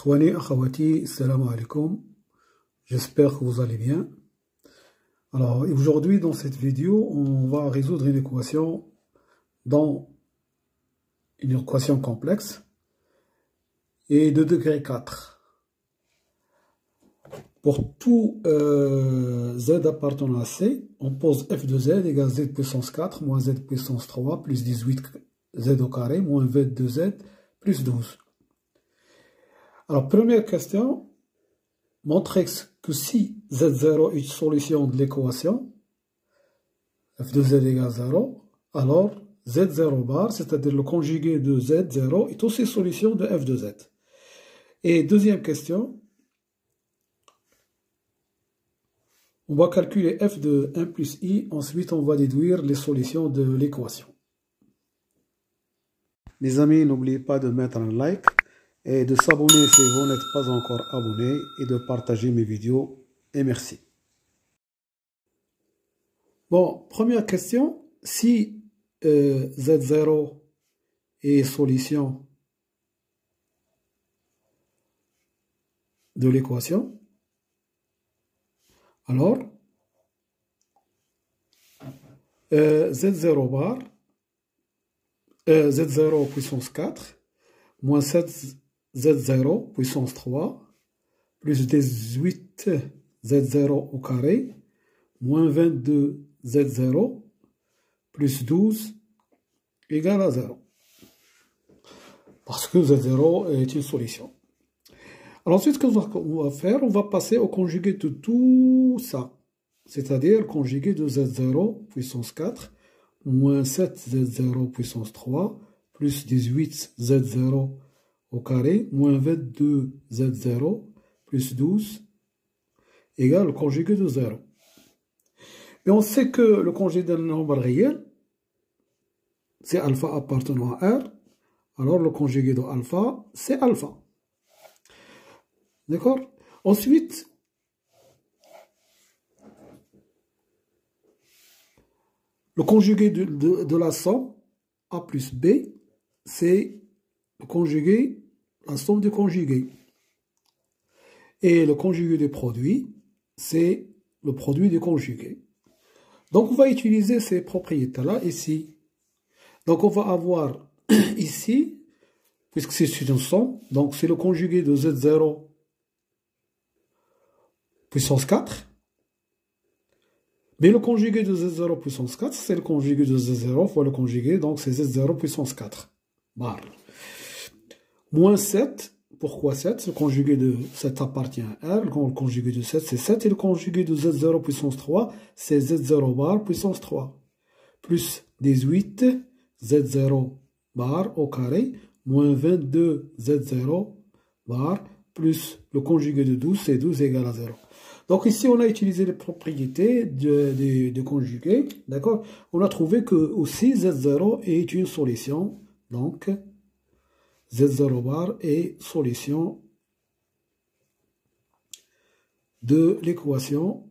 Ikhwani, akhawati, salam alaikum. J'espère que vous allez bien. Alors, aujourd'hui, dans cette vidéo, on va résoudre une équation complexe et de degré 4. Pour tout z appartenant à C, on pose f de z égale z puissance 4 moins z puissance 3 plus 18 z au carré moins v de z plus 12. Alors, première question, montrer que si z0 est une solution de l'équation, f de z égale 0, alors z0 bar, c'est-à-dire le conjugué de z0, est aussi solution de f de z. Et deuxième question, on va calculer f de 1 plus i, ensuite on va déduire les solutions de l'équation. Mes amis, n'oubliez pas de mettre un like et de s'abonner si vous n'êtes pas encore abonné et de partager mes vidéos. Et merci. Bon, première question, si z0 est solution de l'équation, alors z0 bar, z0 puissance 4, moins 7 z0 puissance 3, plus 18 z0 au carré, moins 22 z0, plus 12, égale à 0. Parce que z0 est une solution. Alors ensuite, ce qu'on va faire, on va passer au conjugué de tout ça. C'est-à-dire le conjugué de z0 puissance 4, moins 7 z0 puissance 3, plus 18 z0 au carré, moins 22 z0, plus 12, égale le conjugué de 0. Et on sait que le conjugué d'un nombre réel, c'est alpha appartenant à R, alors le conjugué de alpha, c'est alpha. D'accord? Ensuite, le conjugué de la somme A plus B, c'est le conjugué, la somme des conjugués. Et le conjugué des produits, c'est le produit des conjugués. Donc, on va utiliser ces propriétés-là ici. Donc, on va avoir ici, puisque c'est une somme, donc c'est le conjugué de Z0 puissance 4. Mais le conjugué de Z0 puissance 4, c'est le conjugué de Z0 fois le conjugué, donc c'est Z0 puissance 4. Bar. Moins 7, pourquoi 7? Le conjugué de 7 appartient à R, le conjugué de 7 c'est 7, et le conjugué de Z0 puissance 3, c'est Z0 bar puissance 3. Plus 18 Z0 bar au carré, moins 22 Z0 bar, plus le conjugué de 12, c'est 12 égale à 0. Donc ici, on a utilisé les propriétés de conjugué, d'accord? On a trouvé que aussi Z0 est une solution, donc Z0 bar est solution de l'équation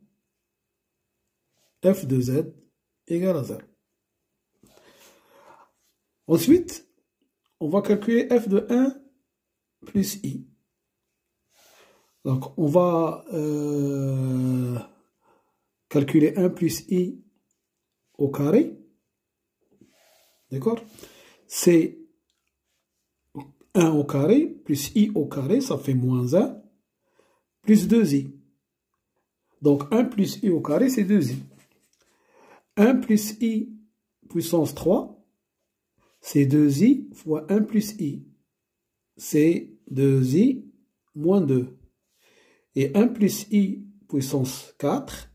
f de z égale à 0. Ensuite, on va calculer f de 1 plus i. Donc, on va calculer 1 plus i au carré. D'accord? C'est 1 au carré plus i au carré, ça fait moins 1, plus 2i. Donc, 1 plus i au carré, c'est 2i. 1 plus i puissance 3, c'est 2i fois 1 plus i. C'est 2i moins 2. Et 1 plus i puissance 4,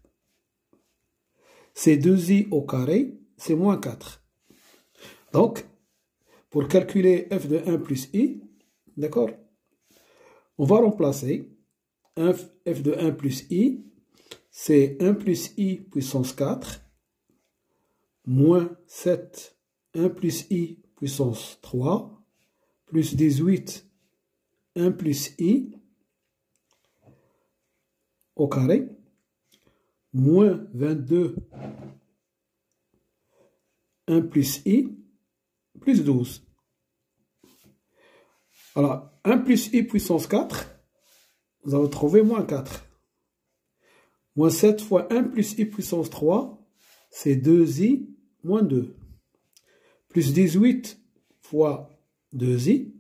c'est 2i au carré, c'est moins 4. Donc, pour calculer f de 1 plus i, d'accord, on va remplacer f de 1 plus i, c'est 1 plus i puissance 4, moins 7, 1 plus i puissance 3, plus 18, 1 plus i, au carré, moins 22, 1 plus i, plus 12. Alors, 1 plus i puissance 4, vous allez trouver moins 4. Moins 7 fois 1 plus i puissance 3, c'est 2i moins 2. Plus 18 fois 2i,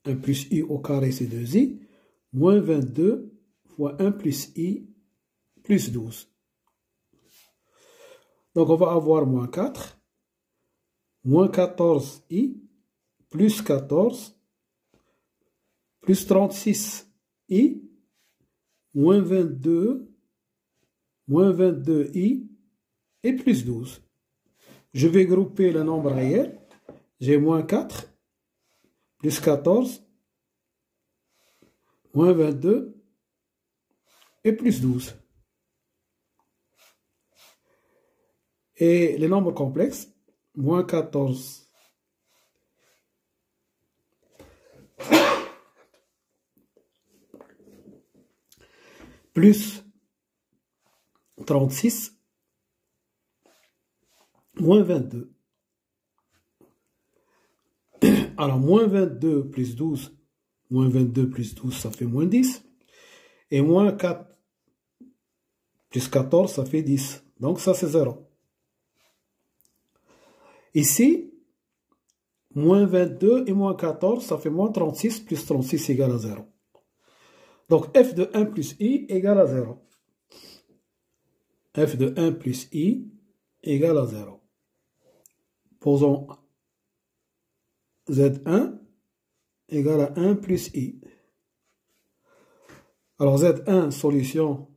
1 plus i au carré c'est 2i, moins 22 fois 1 plus i plus 12. Donc on va avoir moins 4, moins 14i, plus 14, plus 36i, moins 22, moins 22i et plus 12. Je vais grouper le nombre réel. J'ai moins 4, plus 14, moins 22 et plus 12. Et les nombres complexes, moins 14, plus 36, moins 22. Alors, moins 22 plus 12, moins 22 plus 12, ça fait moins 10. Et moins 4 plus 14, ça fait 10. Donc, ça, c'est 0. Ici, moins 22 et moins 14, ça fait moins 36, plus 36 égale à 0. Donc, f de 1 plus i égale à 0. F de 1 plus i égale à 0. Posons Z1 égale à 1 plus i. Alors, Z1, solution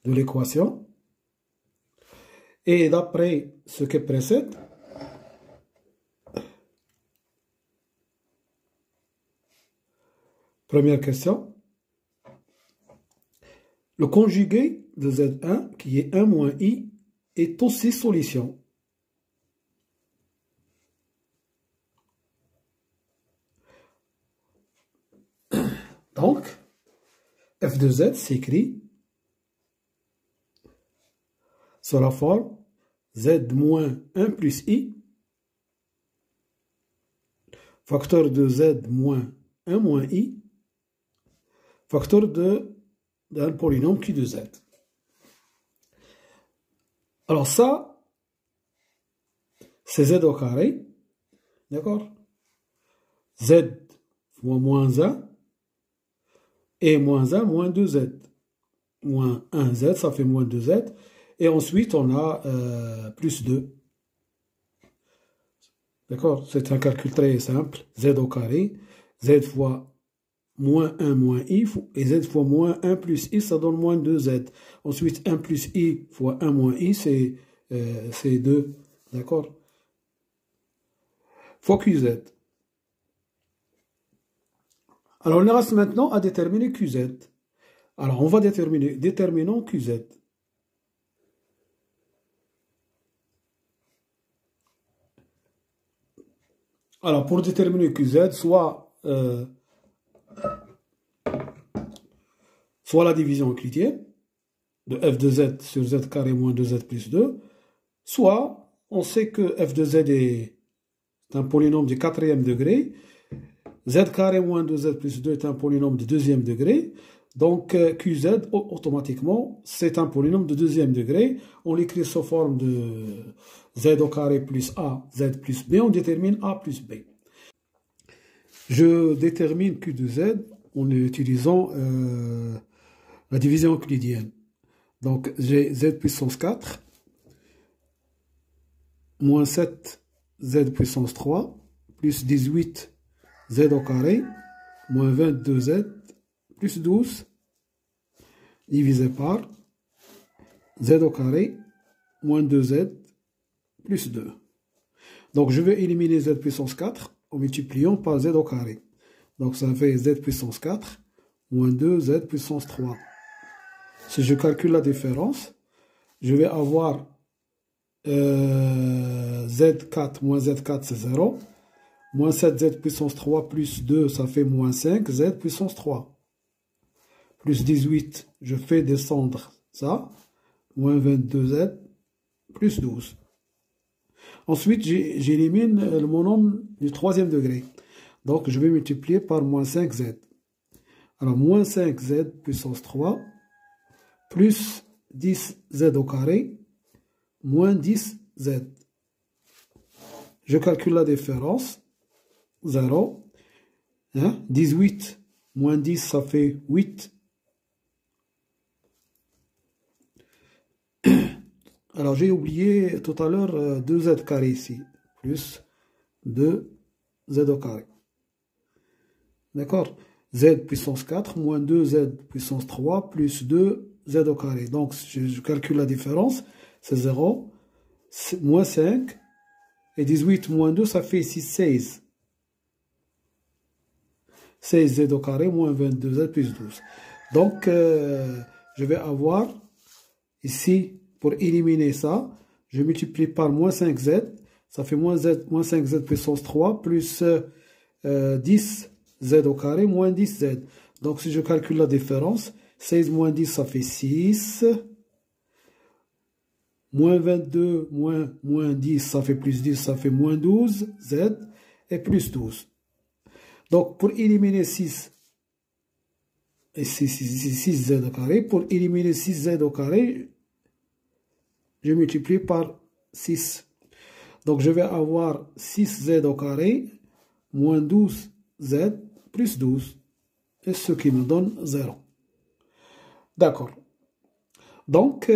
de l'équation. Et d'après ce qui précède, première question, le conjugué de Z1, qui est 1 moins i, est aussi solution. Donc, f de z s'écrit sur la forme z moins 1 plus i, facteur de z moins 1 moins i, facteur d'un polynôme q de z. Alors ça, c'est z au carré, d'accord? Z fois moins 1, et moins 1, moins 2z. Moins 1z, ça fait moins 2z. Et ensuite, on a plus 2. D'accord? C'est un calcul très simple. Z au carré. Z fois moins 1 moins i. Et z fois moins 1 plus i, ça donne moins 2z. Ensuite, 1 plus i fois 1 moins i, c'est 2. D'accord? Fois qz. Alors, on reste maintenant à déterminer qz. Alors, on va déterminer déterminant qz. Alors, pour déterminer qz, soit la division euclidienne de f de z sur z carré moins 2z plus 2, soit on sait que f de z est un polynôme du quatrième degré, z carré moins 2z plus 2 est un polynôme du deuxième degré, donc qz, automatiquement, c'est un polynôme de deuxième degré. On l'écrit sous forme de z au carré plus a, z plus b, on détermine a plus b. Je détermine q de z en utilisant la division euclidienne. Donc j'ai z puissance 4, moins 7 z puissance 3, plus 18 z au carré, moins 22z, plus 12, divisé par z au carré, moins 2z, plus 2. Donc je vais éliminer z puissance 4 en multipliant par z au carré. Donc ça fait z puissance 4, moins 2z puissance 3. Si je calcule la différence, je vais avoir z4 moins z4, c'est 0. Moins 7z puissance 3 plus 2, ça fait moins 5z puissance 3. Plus 18, je fais descendre ça. Moins 22z plus 12. Ensuite, j'élimine le monôme du troisième degré. Donc, je vais multiplier par moins 5z. Alors, moins 5z puissance 3 plus 10z au carré moins 10z. Je calcule la différence. 0. Hein? 18 moins 10, ça fait 8. Alors, j'ai oublié tout à l'heure 2z carré ici. Plus 2z au carré. D'accord? Z puissance 4 moins 2z puissance 3 plus 2z au carré. Donc, je calcule la différence. C'est 0. Moins 5. Et 18 moins 2, ça fait ici 16. 16z au carré moins 22z plus 12. Donc, je vais avoir ici, pour éliminer ça, je multiplie par moins 5z. Ça fait moins 5z puissance 3 plus 10z au carré moins 10z. Donc, si je calcule la différence, 16 moins 10, ça fait 6. Moins 22 moins 10, ça fait plus 10, ça fait moins 12, z, et plus 12. Donc, pour éliminer 6, et 6z au carré, pour éliminer 6z au carré, je multiplie par 6. Donc, je vais avoir 6z au carré, moins 12z, plus 12. Et ce qui me donne 0. D'accord. Donc,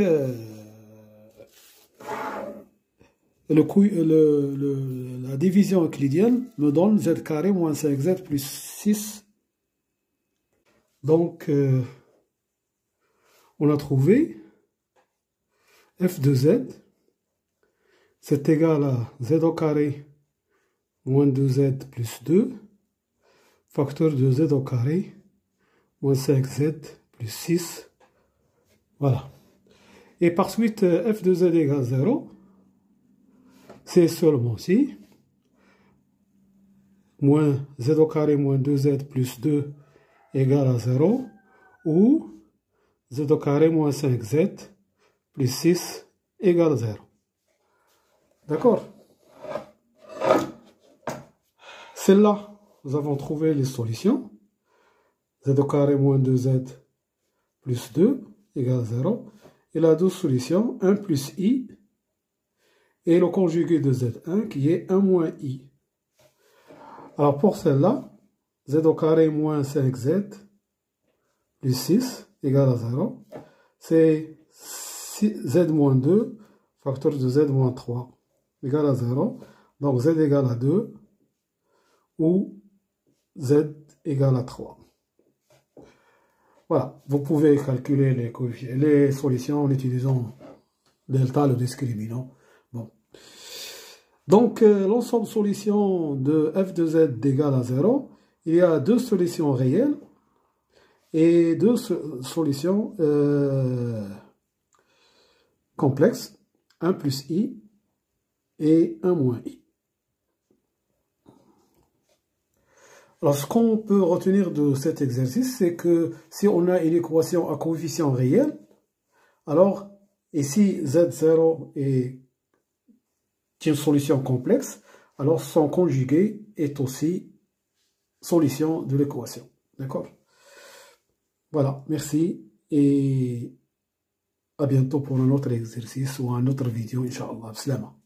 la division euclidienne me donne z carré moins 5z plus 6. Donc, on a trouvé f de z, c'est égal à z au carré moins 2z plus 2, facteur de z au carré moins 5z plus 6. Voilà. Et par suite, f de z égale 0. C'est seulement si moins z au carré moins 2z plus 2 égale à 0 ou z au carré moins 5z plus 6 égale à 0. D'accord? Celle-là, nous avons trouvé les solutions. Z au carré moins 2z plus 2 égale à 0. Et la deux solutions, 1 plus i et le conjugué de z1 qui est 1 moins i. Alors pour celle-là, z au carré moins 5z plus 6 égale à 0. C'est z moins 2, facteur de z moins 3 égale à 0. Donc z égale à 2 ou z égale à 3. Voilà, vous pouvez calculer les solutions en utilisant delta, le discriminant. Bon. Donc, l'ensemble solution de f de z égale à 0, il y a deux solutions réelles et deux solutions complexes, 1 plus i et 1 moins i. Alors, ce qu'on peut retenir de cet exercice, c'est que si on a une équation à coefficient réel, alors ici z0 est une solution complexe, alors son conjugué est aussi solution de l'équation. D'accord? Voilà, merci et à bientôt pour un autre exercice ou un autre vidéo, Inch'Allah. Slama.